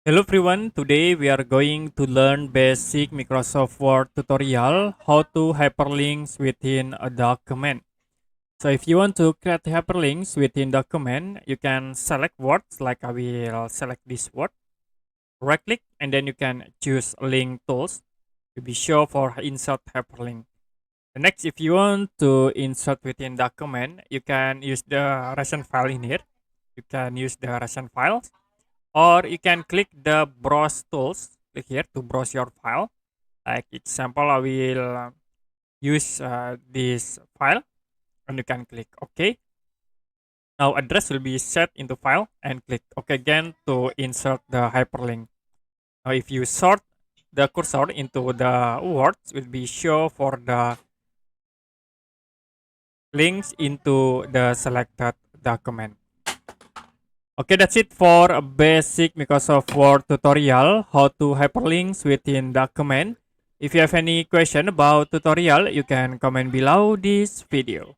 Hello everyone, today we are going to learn basic Microsoft Word tutorial how to hyperlinks within a document. So if you want to create hyperlinks within document, you can select words like I will select this word, right click and then you can choose link tools to be sure for insert hyperlink. The next, if you want to insert within document, you can use the recent file in here. You can use the recent files or you can click the browse tools, click here to browse your file. Like example, I will use this file and you can click OK. Now address will be set into file and click OK again to insert the hyperlink. Now if you sort the cursor into the words, will be show for the links into the selected document. Okay, that's it for a basic Microsoft Word tutorial, how to hyperlinks within document. If you have any question about tutorial, you can comment below this video.